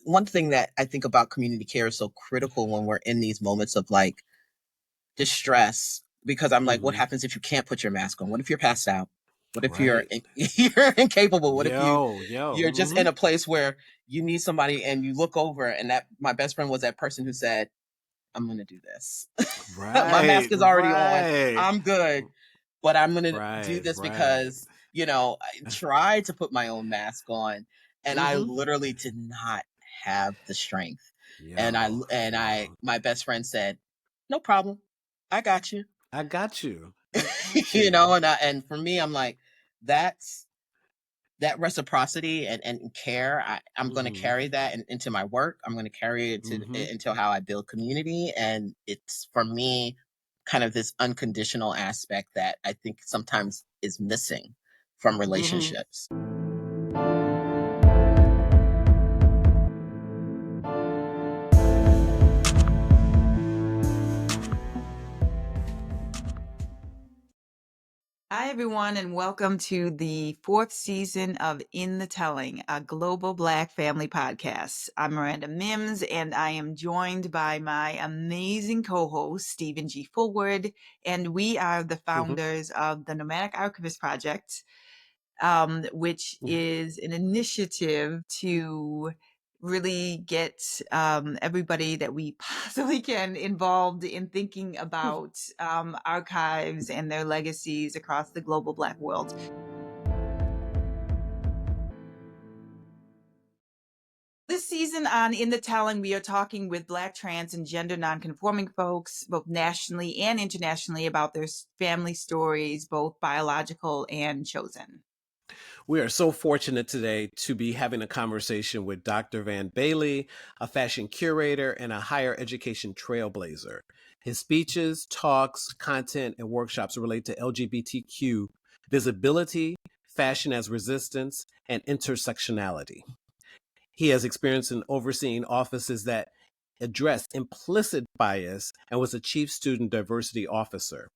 one thing that I think about community care is so critical when we're in these moments of like distress, because I'm like, what happens if you can't put your mask on? What if you're passed out? What if you're Right. you're incapable? What if Yo. you're just in a place where you need somebody and you look over, and that my best friend was that person who said, I'm gonna do this. My Right. mask is already on. Right. I'm good, but I'm gonna do Right. this Right. because, I tried to put my own mask on, and I Mm-hmm. literally did not have the strength. And I Yo. and I Yo. my best friend said, "No problem. I got you." I got you. I got you. And for me, I'm like, that's that reciprocity and care. I'm going to Mm-hmm. carry that into my work. I'm going to carry it Mm-hmm. into how I build community, and it's for me kind of this unconditional aspect that I think sometimes is missing from Mm-hmm. relationships. Hi, everyone, and welcome to the fourth season of In the Telling, a global Black family podcast. I'm Miranda Mims, and I am joined by my amazing co-host, Stephen G. Fullwood, and we are the founders of the Nomadic Archivist Project, which is an initiative to really get everybody that we possibly can involved in thinking about archives and their legacies across the global Black world. This season on In the Telling, we are talking with Black, trans, and gender nonconforming folks, both nationally and internationally, about their family stories, both biological and chosen. We are so fortunate today to be having a conversation with Dr. Van Bailey, a fashion curator and a higher education trailblazer. His speeches, talks, content, and workshops relate to LGBTQ visibility, fashion as resistance, and intersectionality. He has experience in overseeing offices that address implicit bias and was a chief student diversity officer.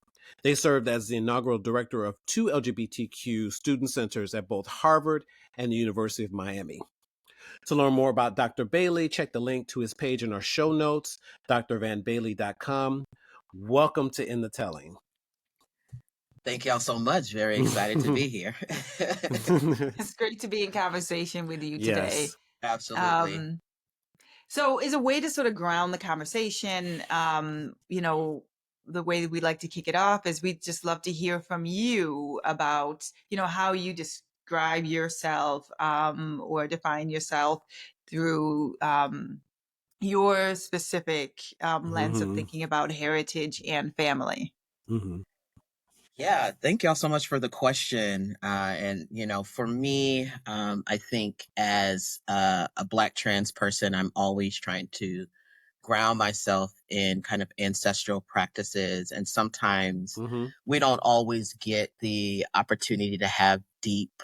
They served as the inaugural director of 2 LGBTQ student centers at both Harvard and the University of Miami. To learn more about Dr. Bailey, check the link to his page in our show notes, drvanbailey.com. Welcome to In the Telling. Thank y'all so much. Very excited to be here. It's great to be in conversation with you today. Yes. Absolutely. So as a way to sort of ground the conversation, the way that we like to kick it off is we'd just love to hear from you about, how you describe yourself or define yourself through your specific lens of thinking about heritage and family. Mm-hmm. Yeah, thank y'all so much for the question. For me, I think as a Black trans person, I'm always trying to ground myself in kind of ancestral practices. And sometimes Mm-hmm. we don't always get the opportunity to have deep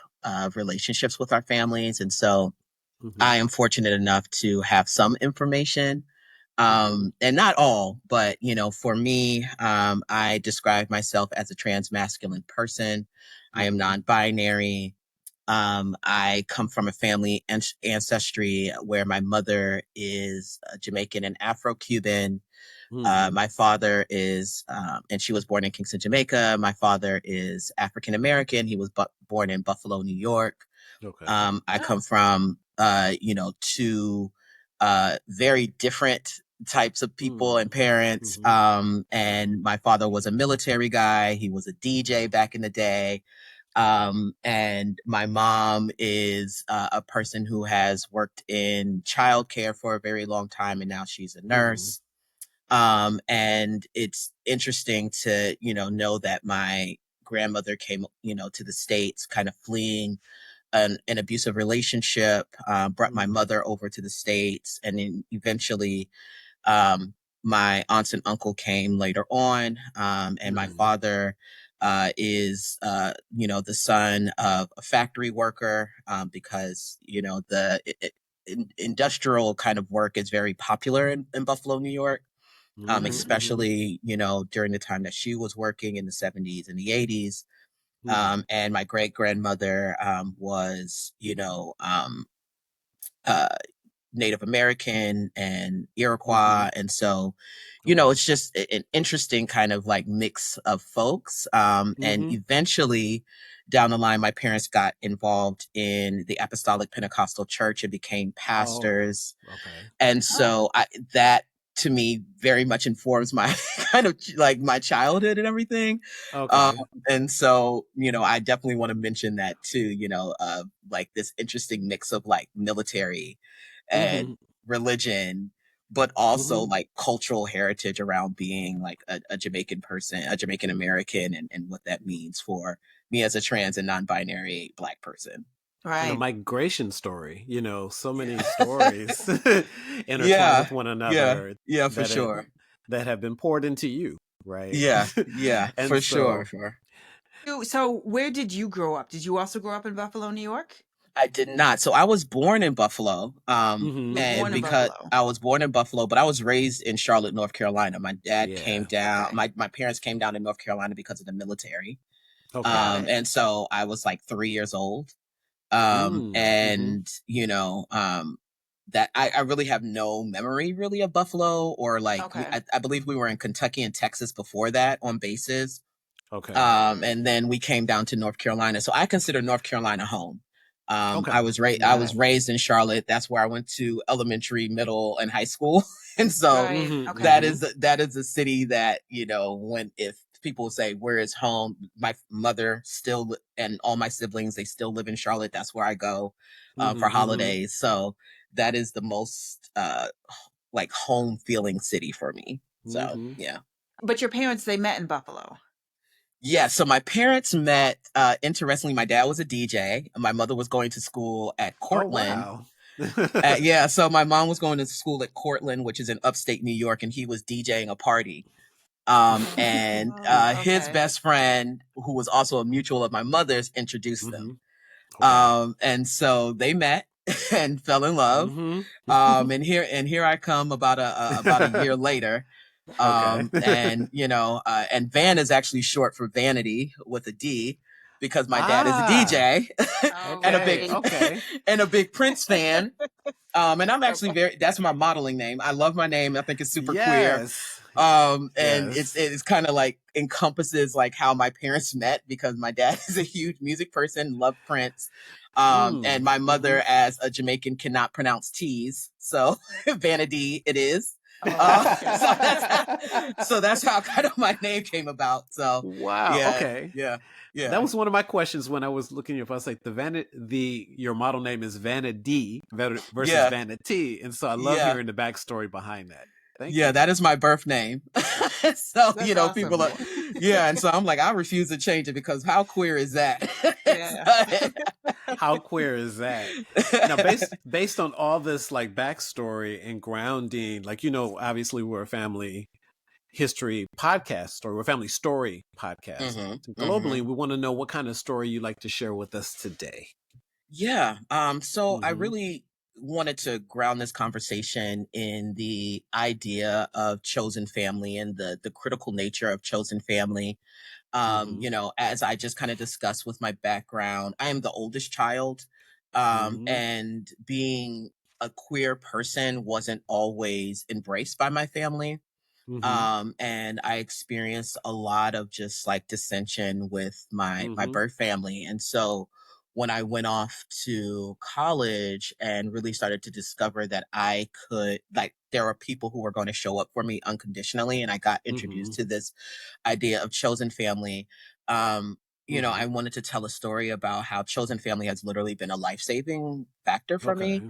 relationships with our families. And so Mm-hmm. I am fortunate enough to have some information, and not all, but for me, I describe myself as a trans masculine person. I am non-binary. I come from a family ancestry where my mother is Jamaican and Afro-Cuban. My father is, and she was born in Kingston, Jamaica. My father is African American. He was born in Buffalo, New York. Okay. I come from, two very different types of people and parents. And my father was a military guy. He was a DJ back in the day. And my mom is a person who has worked in childcare for a very long time, and now she's a nurse. And it's interesting to, know that my grandmother came, to the States kind of fleeing an abusive relationship, brought my mother over to the States, and then eventually my aunts and uncle came later on. And my father is, the son of a factory worker, because, industrial kind of work is very popular in Buffalo, New York. Especially, during the time that she was working in the 70s and the 80s. And my great grandmother was, uh, Native American and Iroquois. And so, it's just an interesting kind of like mix of folks. And eventually down the line, my parents got involved in the Apostolic Pentecostal Church and became pastors. Oh, okay. And so that to me very much informs my kind of like my childhood and everything. Okay. And so, I definitely want to mention that too, like this interesting mix of like military and religion, but also like cultural heritage around being like a Jamaican person, a Jamaican American, and what that means for me as a trans and non-binary Black person. Right. And a migration story, so many stories intertwined Yeah. with one another. Yeah, for sure. That have been poured into you, right? Yeah, And for so, sure. So where did you grow up? Did you also grow up in Buffalo, New York? I did not. So I was born in Buffalo. And because I was born in Buffalo, but I was raised in Charlotte, North Carolina. My dad came down. Okay. My parents came down to North Carolina because of the military. Okay. And so I was like 3 years old. And that I really have no memory really of Buffalo, or like I believe we were in Kentucky and Texas before that on bases. Okay. And then we came down to North Carolina. So I consider North Carolina home. I was raised in Charlotte. That's where I went to elementary, middle, and high school. And so that is a city that, if people say where is home, my mother still and all my siblings, they still live in Charlotte. That's where I go for holidays. So that is the most like home feeling city for me. So yeah. But your parents, they met in Buffalo. Yeah, so my parents met, interestingly, my dad was a DJ, and my mother was going to school at Cortland. Oh, wow. Yeah, so my mom was going to school at Cortland, which is in upstate New York, and he was DJing a party. And his best friend, who was also a mutual of my mother's, introduced them. And so they met and fell in love. And here I come about a year later. And and Van is actually short for vanity with a D, because my dad is a DJ and a big Prince fan. And I'm actually that's my modeling name. I love my name. I think it's super queer. And it's kind of like encompasses like how my parents met, because my dad is a huge music person, loved Prince. And my mother, as a Jamaican, cannot pronounce T's, so vanity it is. So that's how kind of my name came about. So wow. Yeah, okay. Yeah. That was one of my questions when I was looking you up. I was like, your model name is Vanity versus Vanity, and so I love hearing the backstory behind that. Thank you. That is my birth name. So that's awesome. People are, and so I'm like, I refuse to change it, because how queer is that? How queer is that? Now, based on all this like backstory and grounding, like, obviously we're a family history podcast, or we're a family story podcast. Globally, we want to know what kind of story you'd like to share with us today. Yeah. So I really wanted to ground this conversation in the idea of chosen family and the critical nature of chosen family. As I just kind of discussed with my background, I am the oldest child. And being a queer person wasn't always embraced by my family. And I experienced a lot of just like dissension with my birth family. And so when I went off to college and really started to discover that I could, like, there are people who were going to show up for me unconditionally, and I got introduced to this idea of chosen family. I wanted to tell a story about how chosen family has literally been a life-saving factor for me.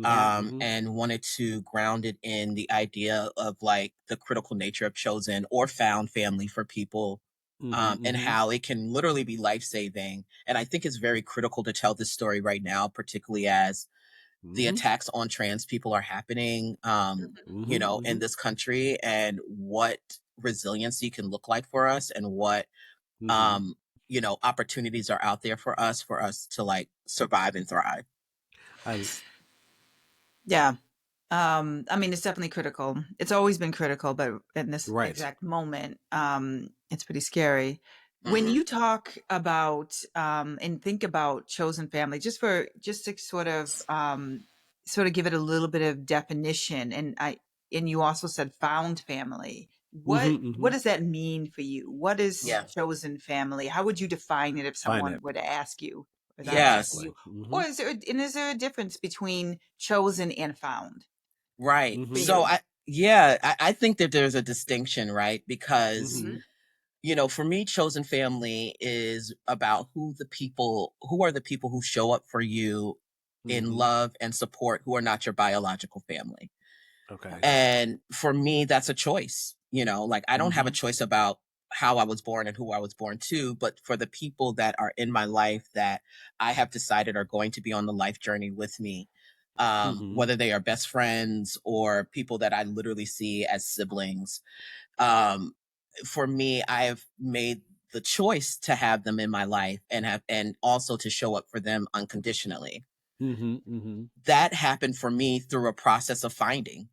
And wanted to ground it in the idea of like the critical nature of chosen or found family for people, and how it can literally be life-saving. And I think it's very critical to tell this story right now, particularly as the attacks on trans people are happening, in this country, and what resiliency can look like for us, and what, opportunities are out there for us to like survive and thrive. Yeah. I mean, it's definitely critical. It's always been critical, but in this exact moment, it's pretty scary. When you talk about and think about chosen family, just to sort of sort of give it a little bit of definition, and you also said found family. What does that mean for you? What is chosen family? How would you define it if someone were to ask you? Exactly. Or is there a difference between chosen and found? Right. For So you? I think that there's a distinction, right? Because for me, chosen family is about who are the people who show up for you in love and support, who are not your biological family. Okay. And for me, that's a choice. Like I don't have a choice about how I was born and who I was born to, but for the people that are in my life that I have decided are going to be on the life journey with me, whether they are best friends or people that I literally see as siblings, for me, I've made the choice to have them in my life and also to show up for them unconditionally. That happened for me through a process of finding.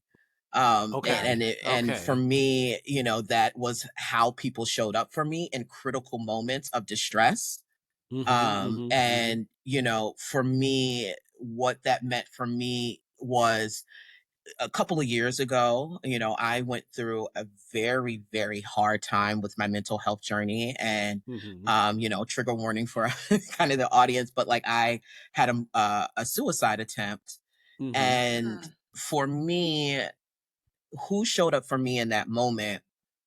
And for me, that was how people showed up for me in critical moments of distress. And for me, what that meant for me was a couple of years ago, I went through a very, very hard time with my mental health journey. And, trigger warning for kind of the audience, but like I had a suicide attempt. And for me, who showed up for me in that moment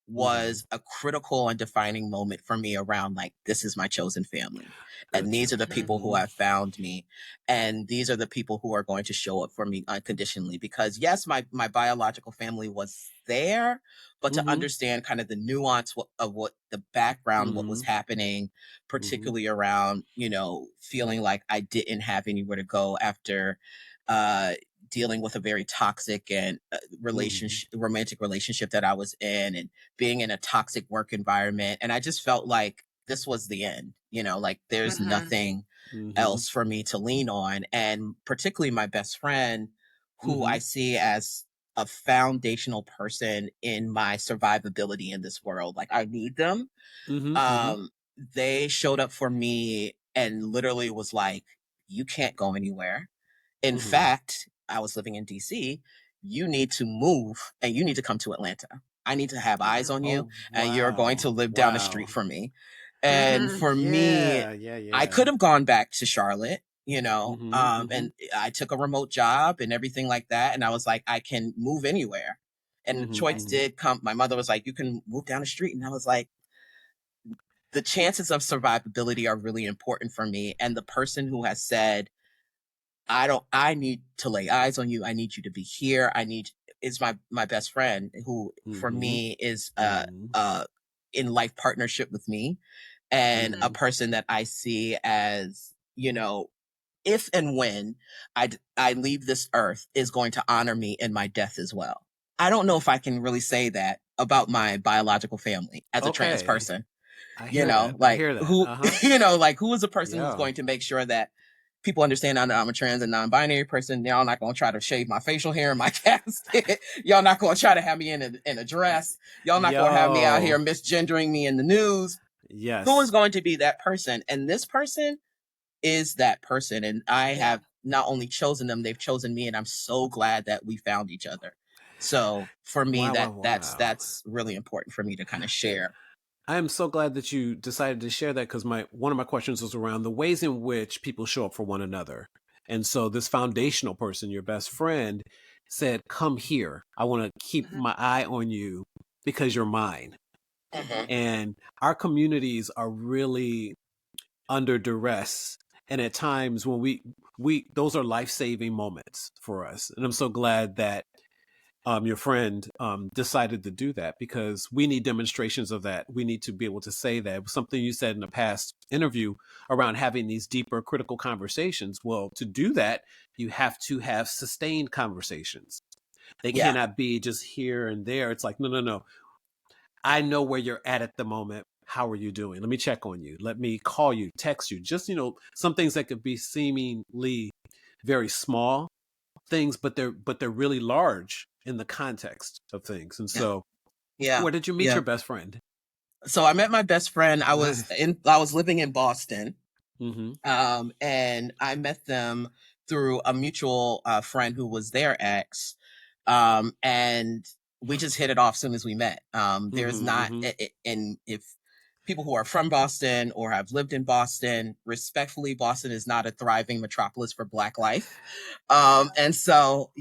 was a critical and defining moment for me around like, this is my chosen family. And these are the people who have found me. And these are the people who are going to show up for me unconditionally. Because yes, my biological family was there, but to understand kind of the nuance of what the background, what was happening, particularly around, feeling like I didn't have anywhere to go after, dealing with a very toxic and romantic relationship that I was in, and being in a toxic work environment. And I just felt like this was the end, like there's nothing else for me to lean on. And particularly my best friend, who I see as a foundational person in my survivability in this world. Like I need them. They showed up for me and literally was like, you can't go anywhere. In fact, I was living in DC. You need to move and you need to come to Atlanta. I need to have eyes on you, and you're going to live down the street from me. And for me, I could have gone back to Charlotte, and I took a remote job and everything like that. And I was like, I can move anywhere. And the choice did come. My mother was like, you can move down the street. And I was like, the chances of survivability are really important for me. And the person who has said, I need to lay eyes on you. I need you to be here. Is my best friend, who for me is in life partnership with me, and a person that I see as, if and when I leave this earth, is going to honor me in my death as well. I don't know if I can really say that about my biological family as a trans person. I hear that. Who, like who is a person who's going to make sure that people understand I'm a trans and non-binary person. Y'all not going to try to shave my facial hair and my casket. Y'all not going to try to have me in a dress. Y'all not going to have me out here misgendering me in the news. Yes. Who is going to be that person? And this person is that person. And I have not only chosen them, they've chosen me. And I'm so glad that we found each other. So for me, that's really important for me to kind of share. I am so glad that you decided to share that, because one of my questions was around the ways in which people show up for one another. And so this foundational person, your best friend, said, come here. I want to keep my eye on you because you're mine. And our communities are really under duress. And at times when we those are life-saving moments for us. And I'm so glad that your friend decided to do that, because we need demonstrations of that. We need to be able to say that. Something you said in a past interview around having these deeper critical conversations. Well, to do that, you have to have sustained conversations. They cannot be just here and there. It's like, no. I know where you're at the moment. How are you doing? Let me check on you. Let me call you, text you. Just, some things that could be seemingly very small things, but they're really large in the context of things. And so, where did you meet your best friend? So I met my best friend. I was living in Boston, and I met them through a mutual friend who was their ex. And we just hit it off as soon as we met. There's not, and if people who are from Boston or have lived in Boston, respectfully, Boston is not a thriving metropolis for Black life. And so,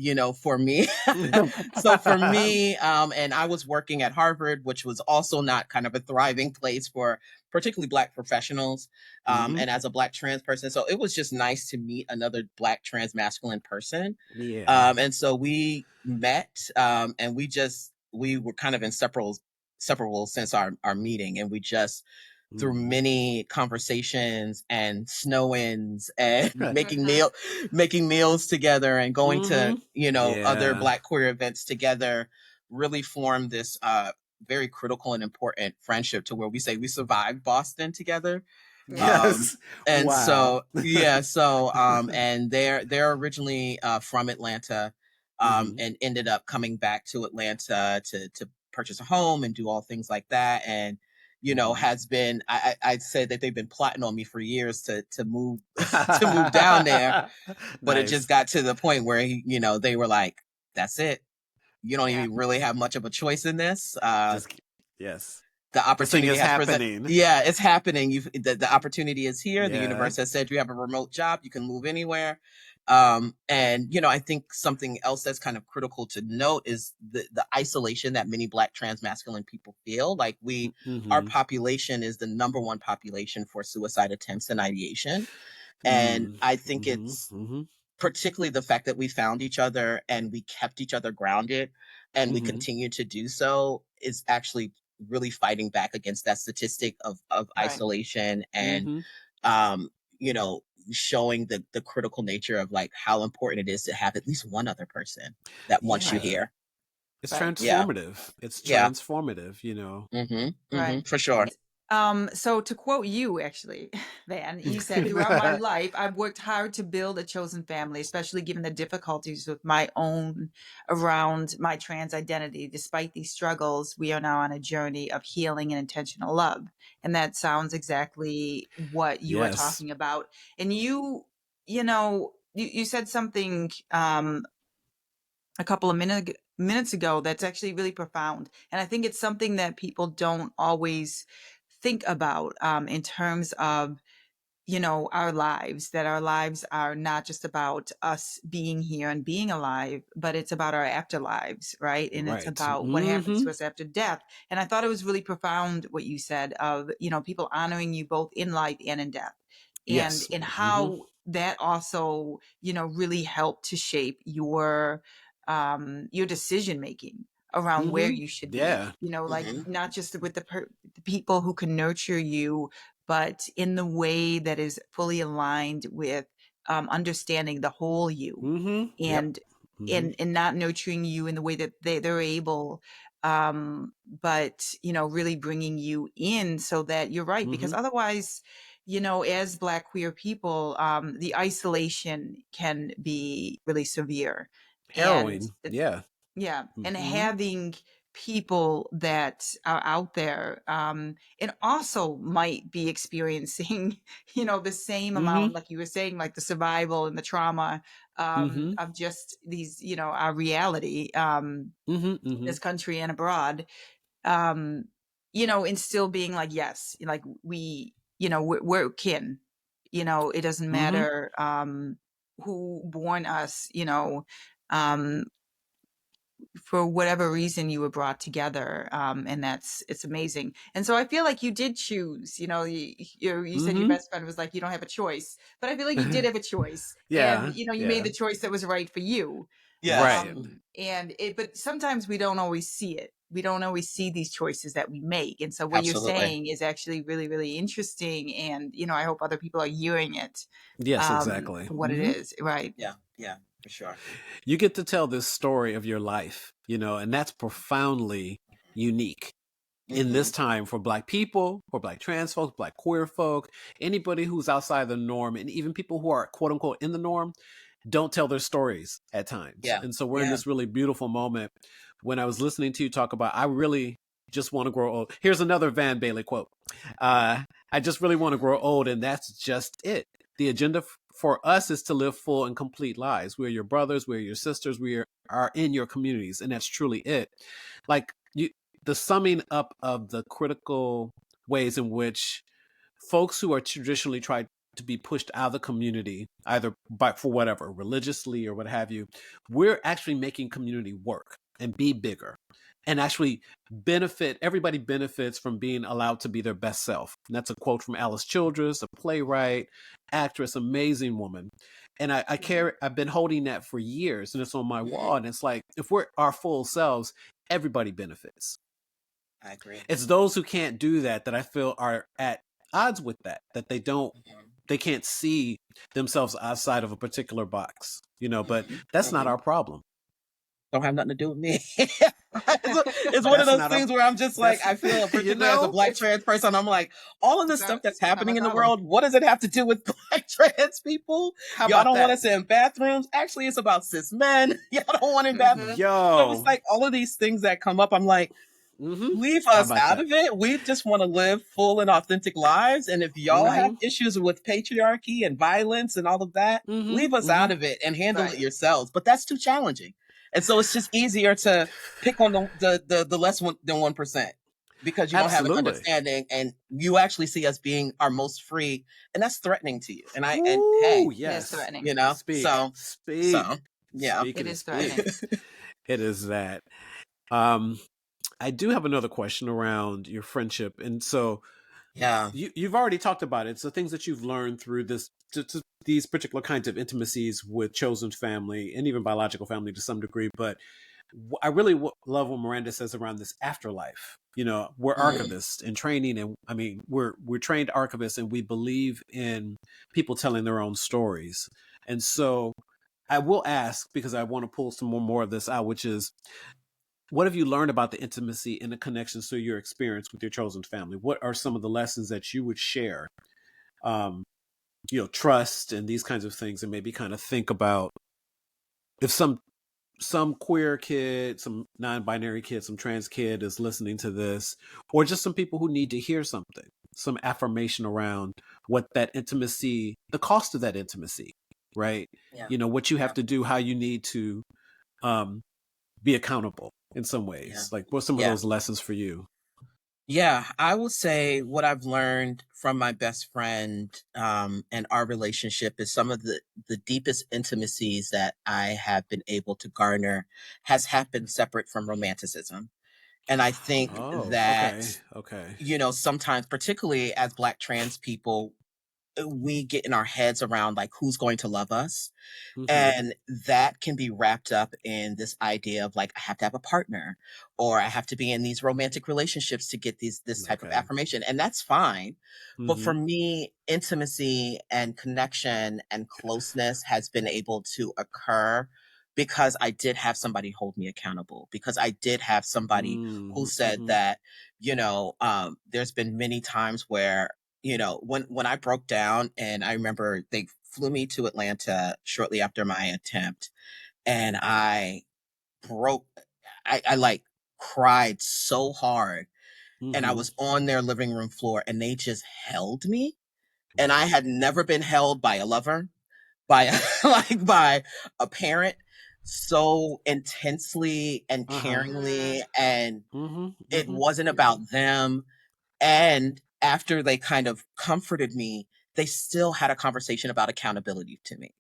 for me, and I was working at Harvard, which was also not kind of a thriving place for particularly Black professionals, and as a Black trans person. So it was just nice to meet another Black trans masculine person. Yeah. And so we met, and we were kind of inseparable since our meeting, and we just through many conversations and snow-ins and making meals together and going to other Black queer events together really formed this very critical and important friendship to where we say we survived Boston together. Yes. And wow. and they're originally from Atlanta, and ended up coming back to Atlanta to purchase a home and do all things like that. And has been I'd say that they've been plotting on me for years to move to move down there, but it just got to the point where they were like, "That's it. You don't even really have much of a choice in this." Yes. The opportunity is happening. It's happening. The opportunity is here. Yeah. The universe has said you have a remote job. You can move anywhere. And I think something else that's kind of critical to note is the isolation that many Black trans masculine people feel. Like our population is the number one population for suicide attempts and ideation. And I think it's particularly the fact that we found each other and we kept each other grounded, and we continue to do so is actually really fighting back against that statistic of isolation and showing the critical nature of like how important it is to have at least one other person that wants you here. It's transformative. It's transformative, Right. For sure. So to quote you, actually, Van, you said, throughout my life, I've worked hard to build a chosen family, especially given the difficulties with my own around my trans identity. Despite these struggles, we are now on a journey of healing and intentional love. And that sounds exactly what you are talking about. And you said something a couple of minutes ago that's actually really profound. And I think it's something that people don't always think about in terms of our lives, that our lives are not just about us being here and being alive, but it's about our afterlives, right? And it's about what happens to us after death. And I thought it was really profound what you said of people honoring you both in life and in death, and how that also really helped to shape your decision making around where you should be, like not just with the people who can nurture you, but in the way that is fully aligned with understanding the whole you, and not nurturing you in the way that they're able, but really bringing you in so that you're right, because otherwise, as Black queer people, the isolation can be really severe. Harrowing. And having people that are out there and also might be experiencing the same amount, like you were saying, like the survival and the trauma of just these our reality in this country and abroad, and still being like, yes, like we're kin, it doesn't matter who born us, for whatever reason you were brought together, and it's amazing. And so I feel like you did choose, you said your best friend was like, you don't have a choice, but I feel like you did have a choice. And you made the choice that was right for you. But sometimes we don't always see it. We don't always see these choices that we make. And so what you're saying is actually really, really interesting. And, I hope other people are hearing it. Yes, exactly. For what it is. Right. Yeah, for sure. You get to tell this story of your life, and that's profoundly unique in this time for Black people, for Black trans folks, Black queer folk, anybody who's outside the norm, and even people who are quote unquote in the norm don't tell their stories at times. And so we're in this really beautiful moment. When I was listening to you talk about, I really just want to grow old. Here's another Van Bailey quote. I just really want to grow old, and that's just it. The agenda for us is to live full and complete lives. We're your brothers, we're your sisters, we are in your communities, and that's truly it. Like the summing up of the critical ways in which folks who are traditionally tried to be pushed out of the community, either for whatever, religiously or what have you, we're actually making community work and be bigger and actually benefit. Everybody benefits from being allowed to be their best self. And that's a quote from Alice Childress, a playwright, actress, amazing woman. And I've been holding that for years, and it's on my wall. And it's like, if we're our full selves, everybody benefits. I agree. It's those who can't do that I feel are at odds with that they can't see themselves outside of a particular box, but that's not our problem. Don't have nothing to do with me. It's one of those things where I'm just like, I feel, particularly as a Black trans person, I'm like, all of this stuff that's happening in the world, what does it have to do with Black trans people? Y'all don't want us in bathrooms. Actually, it's about cis men. Y'all don't want in bathrooms. So it's like all of these things that come up, I'm like, leave us out of it. We just want to live full and authentic lives. And if y'all have issues with patriarchy and violence and all of that, leave us out of it and handle it yourselves. But that's too challenging. And so it's just easier to pick on the less than 1%, because you don't have an understanding, and you actually see us being our most free, and that's threatening to you. And yes, threatening. Speak. Yeah, it is threatening. It is that. I do have another question around your friendship, and so you've already talked about it. So things that you've learned through these particular kinds of intimacies with chosen family and even biological family to some degree. But I really love what Miranda says around this afterlife. We're archivists in training, and I mean, we're trained archivists, and we believe in people telling their own stories. And so I will ask, because I want to pull some more of this out, which is, what have you learned about the intimacy and the connections to your experience with your chosen family? What are some of the lessons that you would share? Trust and these kinds of things, and maybe kind of think about if some queer kid, some non-binary kid, some trans kid is listening to this, or just some people who need to hear something, some affirmation around what that intimacy, the cost of that intimacy, right? Yeah. What you have to do, how you need to be accountable in some ways. Like, what's some of those lessons for you? Yeah, I will say what I've learned from my best friend and our relationship is some of the deepest intimacies that I have been able to garner has happened separate from romanticism. And I think that, sometimes, particularly as Black trans people, we get in our heads around like who's going to love us. And that can be wrapped up in this idea of like, I have to have a partner, or I have to be in these romantic relationships to get this type of affirmation. And that's fine. But for me, intimacy and connection and closeness has been able to occur because I did have somebody hold me accountable, because I did have somebody who said that, there's been many times where, when I broke down, and I remember they flew me to Atlanta shortly after my attempt, and I like cried so hard, and I was on their living room floor, and they just held me. And I had never been held by a lover, by a parent so intensely and caringly, and it wasn't about them. And after they kind of comforted me, they still had a conversation about accountability to me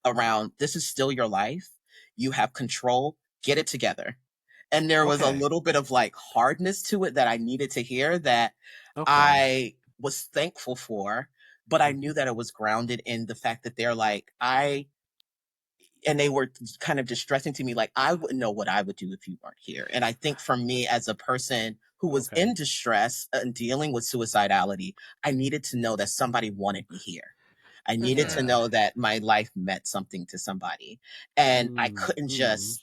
around, this is still your life. You have control, get it together. And there was a little bit of like hardness to it that I needed to hear, that I was thankful for, but I knew that it was grounded in the fact that they're like, and they were kind of distressing to me, like, I wouldn't know what I would do if you weren't here. And I think for me, as a person who was in distress and dealing with suicidality, I needed to know that somebody wanted me here. I needed to know that my life meant something to somebody. And I couldn't just,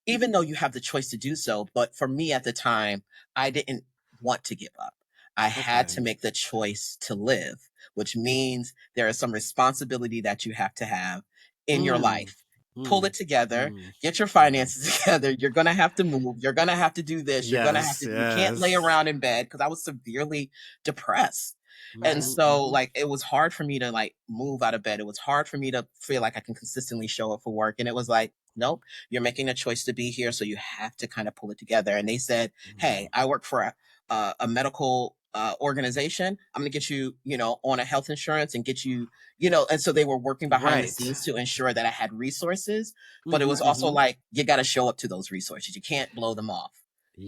even though you have the choice to do so, but for me at the time, I didn't want to give up. I had to make the choice to live, which means there is some responsibility that you have to have in your life. Pull it together, get your finances together. You're going to have to move. You're going to have to do this. You're going to have to, you can't lay around in bed, because I was severely depressed. And Right. so like it was hard for me to like move out of bed. It was hard for me to feel like I can consistently show up for work. And it was like, nope, you're making a choice to be here, so you have to kind of pull it together. And they said, hey, I work for a medical organization. I'm going to get you, you know, on a health insurance and get you, you know. And so they were working behind the Right. scenes to ensure that I had resources, but it was Right. also like, you got to show up to those resources. You can't blow them off,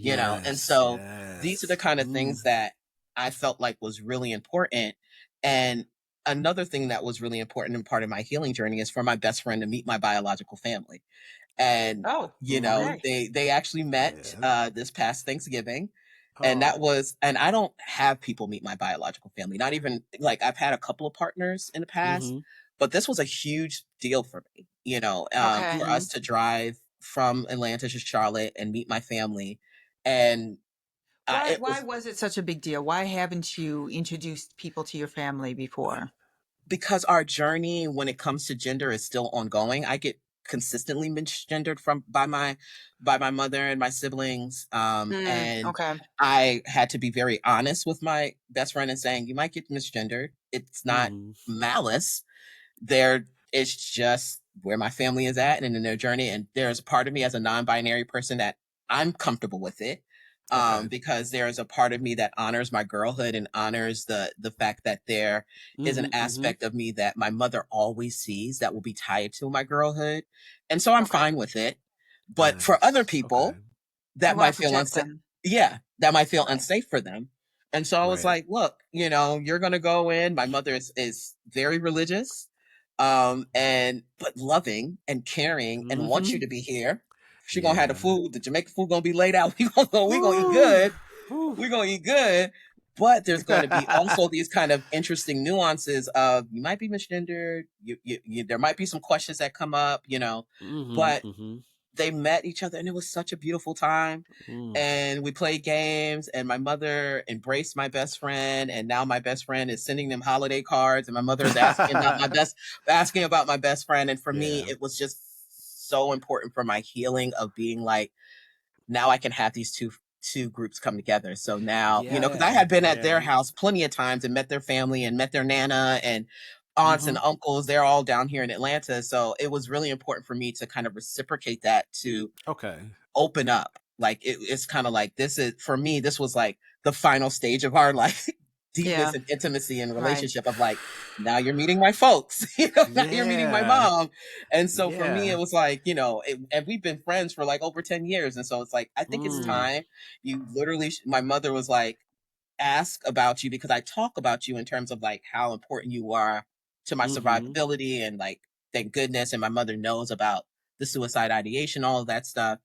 you know? And Yes. so these are the Yes. kind of things that I felt like was really important. And another thing that was really important and part of my healing journey is for my best friend to meet my biological family. And, Oh, you know, okay. they actually met Yeah. this past Thanksgiving. And that Oh. was, and I don't have people meet my biological family, not even like I've had a couple of partners in the past, but this was a huge deal for me, you know, Okay. for us to drive from Atlanta to Charlotte and meet my family. And it Why was was it such a big deal? Why haven't you introduced people to your family before? because our journey when it comes to gender is still ongoing. I get consistently misgendered from by my mother and my siblings. And Okay. I had to be very honest with my best friend and saying, you might get misgendered. It's not malice. There, it's just where my family is at and in their journey. And there's a part of me as a non-binary person that I'm comfortable with it. Okay. Because there's a part of me that honors my girlhood and honors the fact that there is an aspect of me that my mother always sees that will be tied to my girlhood. And so I'm Okay. fine with it. But for other Yes. Okay. people, You that want might to feel protect unsafe. them. Yeah, that might feel Right. unsafe for them. And so I was Right. like, look, you know, you're gonna go in. My mother is very religious, and but loving and caring and wants you to be here. She gonna have the Yeah. food, the Jamaican food gonna be laid out. We gonna eat Woo. good. Woo. We're gonna eat good. But there's going to be also these kind of interesting nuances of you might be misgendered. There might be some questions that come up, you know, but they met each other and it was such a beautiful time. And we played games and my mother embraced my best friend. And now my best friend is sending them holiday cards and my mother is asking about my best friend. And for me, Yeah. it was just so important for my healing of being like, now I can have these two groups come together. So now, you know, because I Yeah. had been at their Yeah. house plenty of times and met their family and met their nana and aunts and uncles. They're all down here in Atlanta. So it was really important for me to kind of reciprocate that, to Okay. open up. Like it's kind of like this is for me, this was like the final stage of our like deepness Yeah. and intimacy and Right. relationship of like, now you're meeting my folks, you know, now you're meeting my Yeah. mom. And so for me, Yeah. it was like, you know, and we've been friends for like over 10 years. And so it's like, I think it's time. You literally, my mother was like, ask about you because I talk about you in terms of like how important you are to my survivability and like, thank goodness. And my mother knows about the suicide ideation, all of that stuff.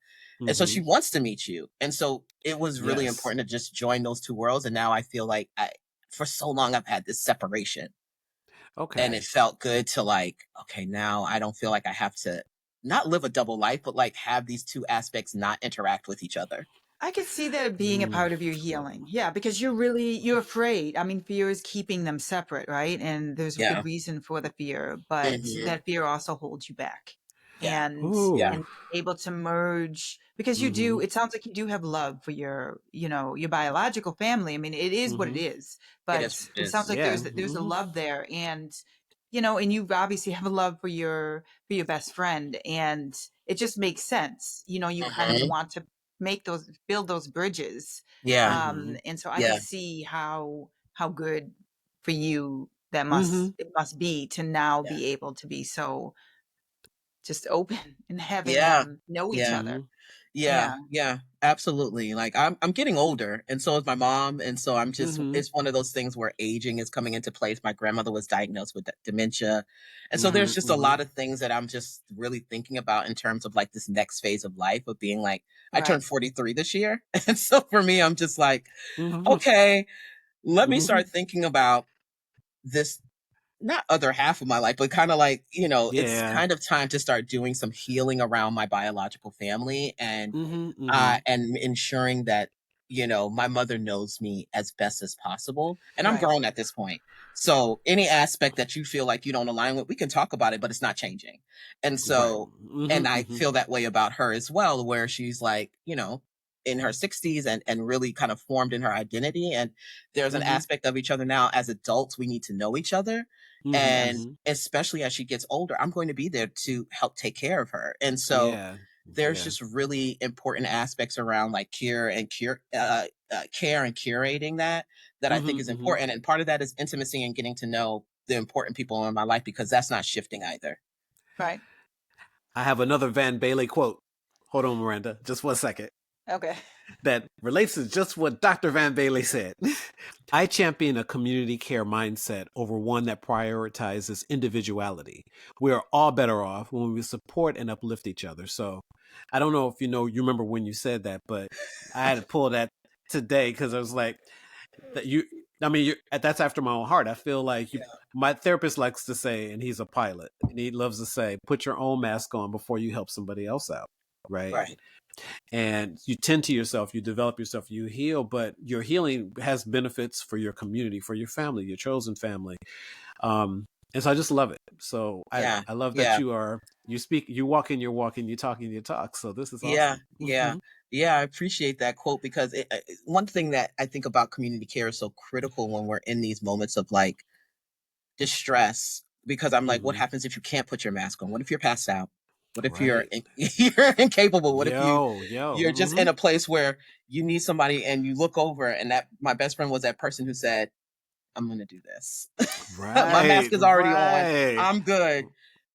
And so she wants to meet you. And so it was really Yes. important to just join those two worlds. And now I feel like for so long, I've had this separation and it Okay. felt good to like, okay, now I don't feel like I have to not live a double life, but like have these two aspects not interact with each other. I could see that being a part of your healing. Yeah, because you're afraid. I mean, fear is keeping them separate, right? And there's a Yeah. good reason for the fear, but that fear also holds you back. Yeah. And Yeah. Ooh. and able to merge because you do, it sounds like you do have love for your, you know, your biological family. I mean, it is what it is, It is but what it it sounds is. like Yeah. there's a love there. And you know, and you obviously have a love for your best friend, and it just makes sense. You know, you kind of Mhm. want to build those bridges. Yeah. And so I could Yeah. see how good for you that Mhm. it must be to now Yeah. be able to be so just open and having Yeah. them know each Yeah. other. Yeah, Yeah. yeah, absolutely. Like I'm getting older and so is my mom. And so I'm just it's one of those things where aging is coming into place. My grandmother was diagnosed with dementia. And so there's just a lot of things that I'm just really thinking about in terms of like this next phase of life of being like, I Right. turned 43 this year. And so for me, I'm just like, okay, let me start thinking about this not other half of my life, but kind of like, you know, it's Yeah. kind of time to start doing some healing around my biological family and ensuring that, you know, my mother knows me as best as possible. And I'm Right. grown at this point. So any aspect that you feel like you don't align with, we can talk about it, but it's not changing. And Right. so, and I feel that way about her as well, where she's like, you know, in her 60s and really kind of formed in her identity. And there's an aspect of each other now. As adults, we need to know each other. And especially as she gets older, I'm going to be there to help take care of her. And so there's just really important aspects around like care and curating that I think is important. And part of that is intimacy and getting to know the important people in my life, because that's not shifting either. Right. I have another Van Bailey quote. Hold on, Miranda, just 1 second. Okay. That relates to just what Dr. Van Bailey said. I champion a community care mindset over one that prioritizes individuality. We are all better off when we support and uplift each other. So I don't know if you remember when you said that, but I had to pull that today because I was like, that's after my own heart. I feel like my therapist likes to say, and he's a pilot, and he loves to say, put your own mask on before you help somebody else out. Right. And you tend to yourself, you develop yourself, you heal, but your healing has benefits for your community, for your family, your chosen family. And so I just love it. So I love that you speak, you walk in your walk, and you talk in your talk. So this is awesome. Yeah, I appreciate that quote, because one thing that I think about community care is so critical when we're in these moments of like distress, because I'm like, what happens if you can't put your mask on? What if you're passed out? What if you're incapable? What if you're just in a place where you need somebody and you look over, and that my best friend was that person who said, I'm going to do this. My mask is already on. I'm good.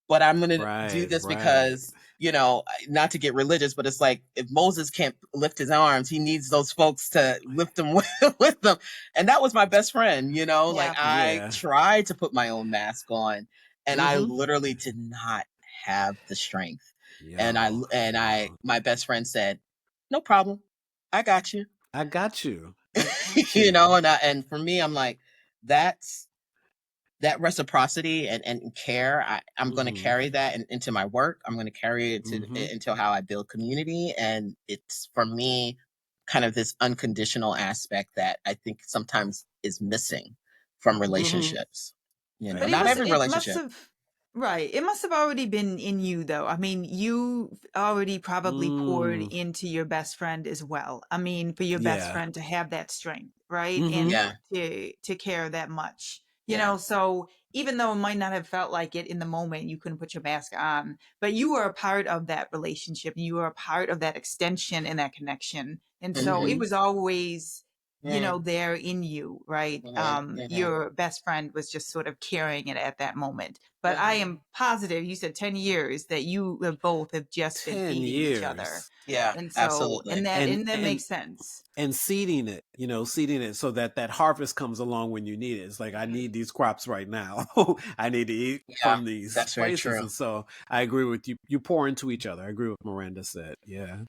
But I'm going to do this because, not to get religious, but it's like, if Moses can't lift his arms, he needs those folks to lift them with them. And that was my best friend, I tried to put my own mask on, and I literally did not have the strength. My best friend said, no problem. I got you. I got you. And for me, I'm like, that's that reciprocity and care. I'm going to carry that into my work. I'm going to carry it into how I build community. And it's, for me, kind of this unconditional aspect that I think sometimes is missing from relationships. But not every relationship. Right. It must have already been in you, though. I mean, you already probably poured into your best friend as well. I mean, for your best friend to have that strength, right? And to care that much, so even though it might not have felt like it in the moment, you couldn't put your mask on, but you were a part of that relationship. You were a part of that extension and that connection. And so it was always, there in you, right? Your best friend was just sort of carrying it at that moment. But I am positive, you said 10 years, that you both have just been feeding each other. Yeah, and so, absolutely. And that makes sense. And seeding it so that harvest comes along when you need it. It's like, I need these crops right now. I need to eat from these places. Very true. And so I agree with you. You pour into each other. I agree with Miranda said. Yeah.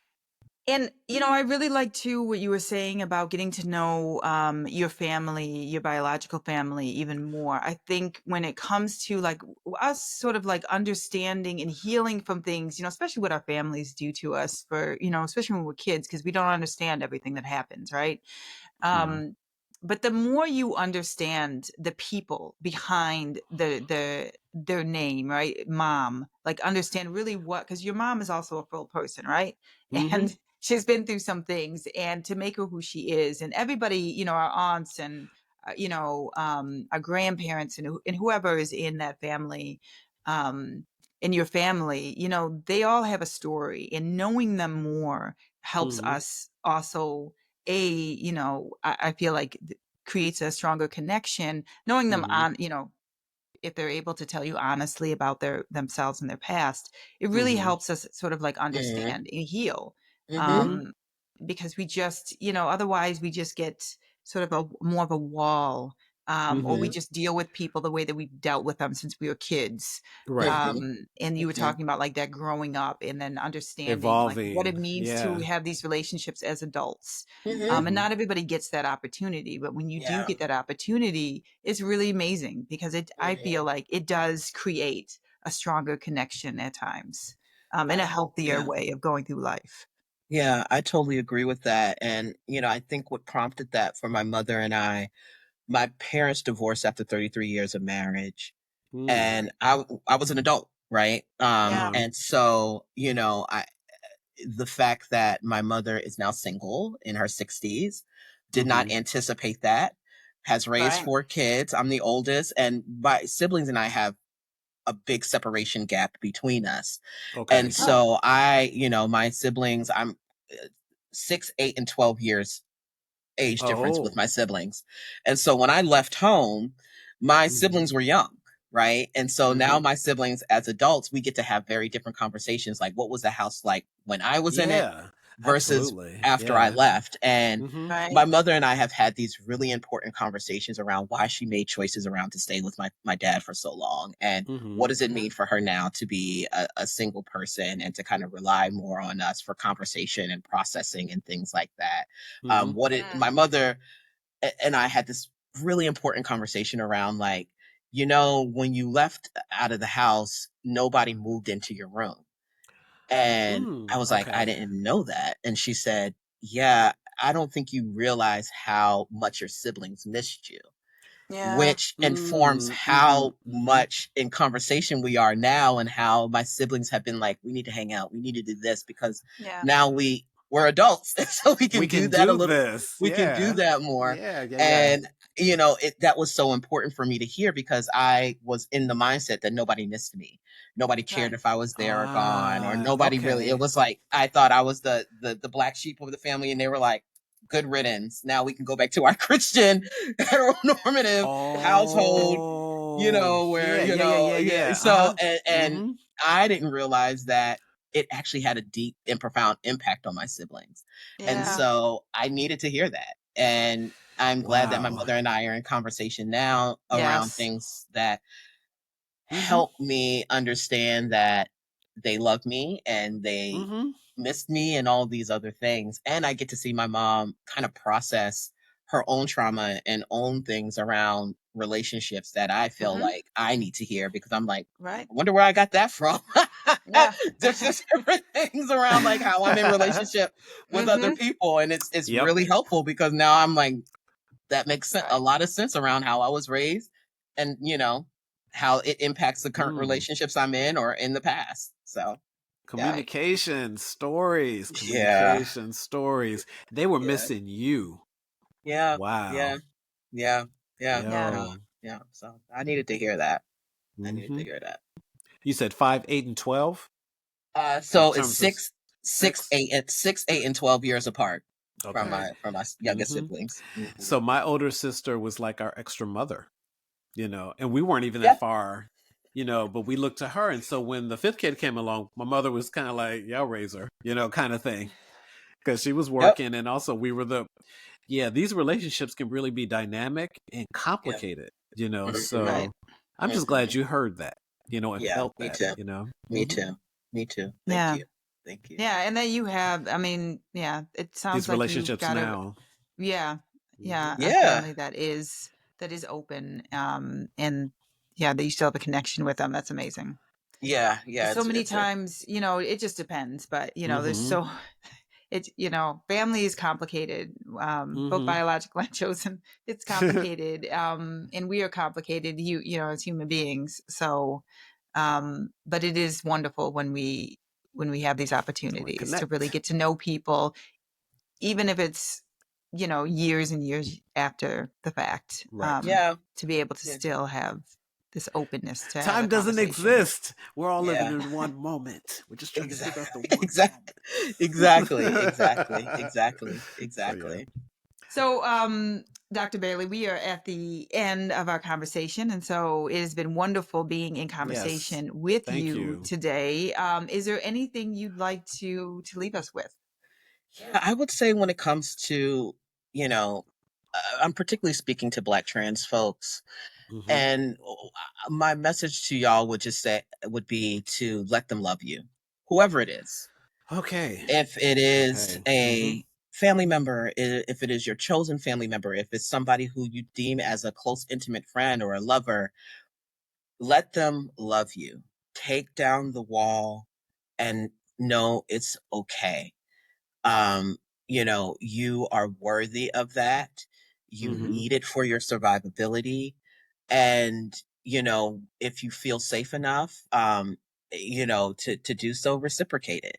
And, I really like, too, what you were saying about getting to know your family, your biological family even more. I think when it comes to like us sort of like understanding and healing from things, especially what our families do to us for, especially when we're kids, because we don't understand everything that happens, right? But the more you understand the people behind their name, right? Mom, like understand really because your mom is also a full person, right? And she's been through some things, and to make her who she is, and everybody, our aunts and, our grandparents and whoever is in that family, in your family, they all have a story, and knowing them more helps us also I feel like creates a stronger connection, knowing them on, if they're able to tell you honestly about themselves and their past, it really helps us sort of like understand and heal. Because we just, otherwise we just get sort of more of a wall, or we just deal with people the way that we've dealt with them since we were kids. Right. And you were talking about like that growing up and then understanding evolving, like what it means to have these relationships as adults. And not everybody gets that opportunity, but when you do get that opportunity, it's really amazing, because I feel like it does create a stronger connection at times, and a healthier way of going through life. Yeah, I totally agree with that. And, I think what prompted that for my mother and I, my parents divorced after 33 years of marriage, and I was an adult, right? And so, the fact that my mother is now single in her 60s, did not anticipate that, has raised 4 kids. I'm the oldest, and my siblings and I have a big separation gap between us. Okay. And so my siblings, I'm 6, 8, and 12 years age difference with my siblings. And so when I left home, my siblings were young, right? And so now my siblings as adults, we get to have very different conversations, like what was the house like when I was in it versus after I left. And my mother and I have had these really important conversations around why she made choices around to stay with my dad for so long. And what does it mean for her now to be a single person and to kind of rely more on us for conversation and processing and things like that. My mother and I had this really important conversation around, like, when you left out of the house, nobody moved into your room. And I was like, I didn't know that. And she said, yeah, I don't think you realize how much your siblings missed you. Which informs how much in conversation we are now, and how my siblings have been like, we need to hang out, we need to do this, because now we're adults, and so we can do that a little. We can do that more. And that was so important for me to hear, because I was in the mindset that nobody missed me, nobody cared if I was there or gone, or nobody really. It was like I thought I was the black sheep of the family, and they were like, good riddance. Now we can go back to our Christian heteronormative household, where, So, and I didn't realize that it actually had a deep and profound impact on my siblings. And so I needed to hear that. And I'm glad that my mother and I are in conversation now around things that help me understand that they love me and they missed me and all these other things. And I get to see my mom kind of process her own trauma and own things around relationships that I feel like I need to hear, because I'm like, I wonder where I got that from. There's just different things around, like how I'm in relationship with other people. And it's really helpful, because now I'm like, that makes a lot of sense around how I was raised, and how it impacts the current relationships I'm in or in the past. So communication stories. They were missing you. Wow. Yeah. So I needed to hear that. You said 5, 8, and 12. So it's 6, 8, and 12 years apart from my youngest siblings. So my older sister was like our extra mother, and we weren't even that far, but we looked to her. And so when the 5th kid came along, my mother was kind of like, yeah, I'll raise her, kind of thing, because she was working. And also we were these relationships can really be dynamic and complicated, so I'm just glad you heard that, and felt me that, too. Me too. Thank you. Yeah. And that you have, I mean, it sounds these like relationships you've got now. a family that is open, and that you still have a connection with them. That's amazing. So many times, it just depends, but there's so family is complicated, both biological and chosen. It's complicated, and we are complicated, as human beings. So, but it is wonderful when we have these opportunities to really get to know people, even if it's years and years after the fact. To be able to still have this openness to time doesn't exist. We're all living in one moment. We're just trying to figure out the one. Exactly. So, Dr. Bailey, we are at the end of our conversation, and so it has been wonderful being in conversation with you today. Is there anything you'd like to leave us with? Yeah, I would say when it comes to, I'm particularly speaking to Black trans folks, and my message to y'all would be to let them love you, whoever it is. Okay. If it is a family member, if it is your chosen family member, if it's somebody who you deem as a close, intimate friend or a lover, let them love you. Take down the wall and know it's okay. You are worthy of that. You need it for your survivability. And, if you feel safe enough, to do so, reciprocate it.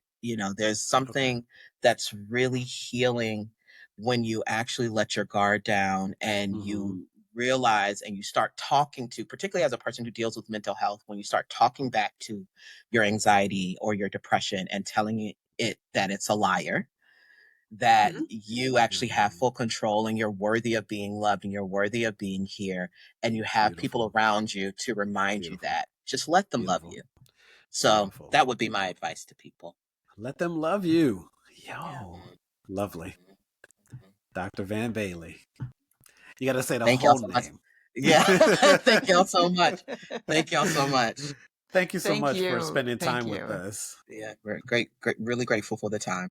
There's something that's really healing when you actually let your guard down and you realize and you start talking to, particularly as a person who deals with mental health, when you start talking back to your anxiety or your depression and telling it that it's a liar, that you actually have full control and you're worthy of being loved and you're worthy of being here. And you have people around you to remind you that. Just let them love you. So that would be my advice to people. Let them love you. Yo, Yeah. lovely. Mhm. Dr. Van Bailey. You got to say the Thank y'all whole so much. name. Yeah. Thank y'all so much. Thank y'all so much. Thank you so Thank much for you. spending Thank time with you. us. Yeah, we're great, really grateful for the time.